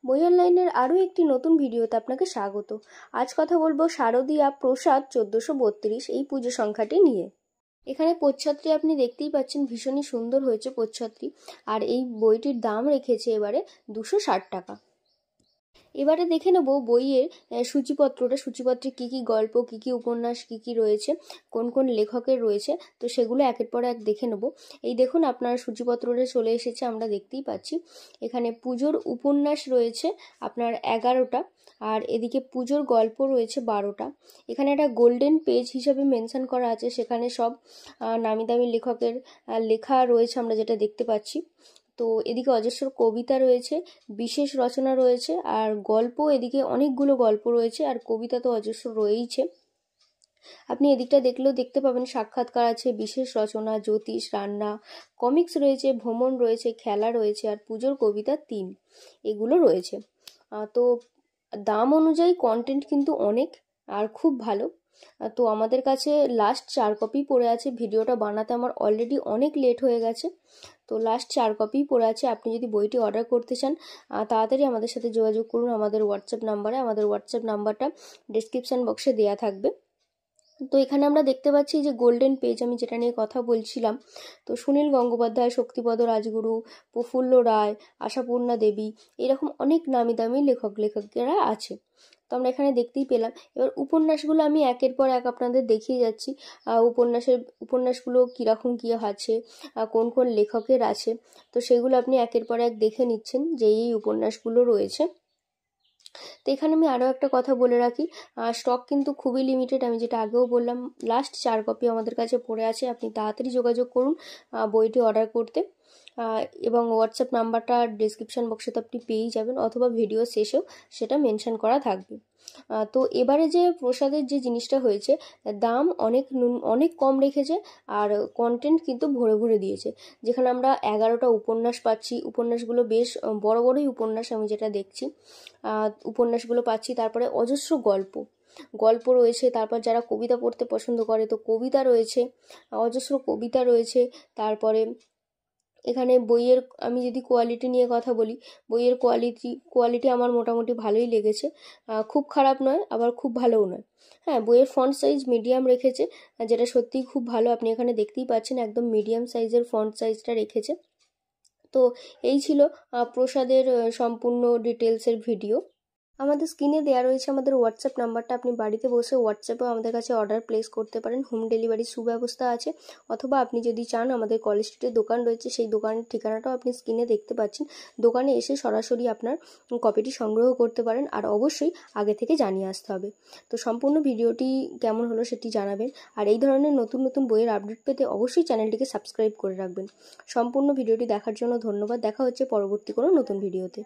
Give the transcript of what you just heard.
বই অনলাইনের আরও একটি নতুন ভিডিওতে আপনাকে স্বাগত। আজ কথা বলবো শারদীয়া প্রসাদ 1432 এই পুজো সংখ্যাটি নিয়ে। এখানে প্রচ্ছদটি আপনি দেখতেই পাচ্ছেন, ভীষণই সুন্দর হয়েছে প্রচ্ছদটি। আর এই বইটির দাম রেখেছে এবারে 260 টাকা। এবারে দেখে নেব বইয়ের সূচিপত্রে কি কি গল্প, কি কি উপন্যাস, কি কি রয়েছে, কোন কোন লেখকের রয়েছে, তো সেগুলো একের পর এক দেখে নেব। এই দেখুন আপনার সূচিপত্রটা চলে এসেছে, আমরা দেখতেই পাচ্ছি। এখানে পুজোর উপন্যাস রয়েছে আপনার 11টা, আর এদিকে পুজোর গল্প রয়েছে 12টা। এখানে একটা গোল্ডেন পেজ হিসাবে মেনশন করা আছে, সেখানে সব নামি দামি লেখকের লেখা রয়েছে আমরা যেটা দেখতে পাচ্ছি। তো এদিকে অজস্র কবিতা রয়েছে, বিশেষ রচনা রয়েছে, আর গল্প এদিকে অনেকগুলো গল্প রয়েছে, আর কবিতা তো অজস্র রয়েইছে। আপনি এদিকটা দেখলেও দেখতে পাবেন সাক্ষাৎকার আছে, বিশেষ রচনা, জ্যোতিষ, রান্না, কমিক্স রয়েছে, ভ্রমণ রয়েছে, খেলা রয়েছে, আর পুজোর কবিতা 3 এগুলো রয়েছে। তো দাম অনুযায়ী কন্টেন্ট কিন্তু অনেক আর খুব ভালো। তো আমাদের কাছে লাস্ট 4 কপি পড়ে আছে। ভিডিওটা বানাতে আমার অলরেডি অনেক লেট হয়ে গেছে, তো লাস্ট 4 কপি পড়ে আছে। আপনি যদি বইটি অর্ডার করতে চান তাড়াতাড়ি আমাদের সাথে যোগাযোগ করুন আমাদের হোয়াটসঅ্যাপ নাম্বারে। আমাদের হোয়াটসঅ্যাপ নাম্বারটা ডেসক্রিপশন বক্সে দেওয়া থাকবে। তো এখানে আমরা দেখতে পাচ্ছি যে গোল্ডেন পেজ, আমি যেটা নিয়ে কথা বলছিলাম, তো সুনীল গঙ্গোপাধ্যায়, শক্তিপদ রাজগুরু, প্রফুল্ল রায়, আশাপূর্ণা দেবী, এরকম অনেক নামি দামি লেখকেরা আছে। তো আমরা এখানে দেখতেই পেলাম। এবার উপন্যাসগুলো আমি একের পর এক আপনাদের দেখিয়ে যাচ্ছি। উপন্যাসগুলো কীরকম কী আছে, কোন কোন লেখকের আছে, তো সেগুলো আপনি একের পর এক দেখে নিচ্ছেন যে এই উপন্যাসগুলো রয়েছে। তো এখানে আমি আরও একটা কথা বলে রাখি, স্টক কিন্তু খুবই লিমিটেড। আমি যেটা আগেও বললাম, লাস্ট 4 কপি আমাদের কাছে পড়ে আছে। আপনি তাড়াতাড়ি যোগাযোগ করুন বইটি অর্ডার করতে, এবং হোয়াটসঅ্যাপ নাম্বারটা ডিসক্রিপশান বক্সে তো আপনি পেয়েই যাবেন, অথবা ভিডিও শেষেও সেটা মেনশন করা থাকবে। তো এবারে যে প্রসাদের যে জিনিসটা হয়েছে, দাম অনেক কম রেখেছে, আর কন্টেন্ট কিন্তু ভরে ভরে দিয়েছে। যেখানে আমরা 11টা উপন্যাস পাচ্ছি, উপন্যাসগুলো বেশ বড় বড়ই উপন্যাস আমি যেটা দেখছি, উপন্যাসগুলো পাচ্ছি। তারপরে অজস্র গল্প রয়েছে। তারপর যারা কবিতা পড়তে পছন্দ করে, তো কবিতা রয়েছে, অজস্র কবিতা রয়েছে। তারপরে এখানে বইয়ের আমি যদি কোয়ালিটি নিয়ে কথা বলি, বইয়ের কোয়ালিটি আমার মোটামুটি ভালোই লেগেছে। খুব খারাপ নয়, আবার খুব ভালোও নয়। হ্যাঁ, বইয়ের ফন্ট সাইজ মিডিয়াম রেখেছে, যেটা সত্যিই খুব ভালো। আপনি এখানে দেখতেই পাচ্ছেন একদম মিডিয়াম সাইজের ফন্ট সাইজটা রেখেছে। তো এই ছিল প্রসাদের সম্পূর্ণ ডিটেলসের ভিডিও। আমাদের স্ক্রিনে দেওয়া রয়েছে আমাদের হোয়াটসঅ্যাপ নাম্বারটা, আপনি বাড়িতে বসে হোয়াটসঅ্যাপেও আমাদের কাছে অর্ডার প্লেস করতে পারেন। হোম ডেলিভারির সুব্যবস্থা আছে। অথবা আপনি যদি চান, আমাদের কলেজ স্ট্রিটে দোকান রয়েছে, সেই দোকানের ঠিকানাটাও আপনি স্ক্রিনে দেখতে পাচ্ছেন। দোকানে এসে সরাসরি আপনার কপিটি সংগ্রহ করতে পারেন, আর অবশ্যই আগে থেকে জানিয়ে আসতে হবে। তো সম্পূর্ণ ভিডিওটি কেমন হলো সেটি জানাবেন, আর এই ধরনের নতুন নতুন বইয়ের আপডেট পেতে অবশ্যই চ্যানেলটিকে সাবস্ক্রাইব করে রাখবেন। সম্পূর্ণ ভিডিওটি দেখার জন্য ধন্যবাদ। দেখা হচ্ছে পরবর্তী কোনো নতুন ভিডিওতে।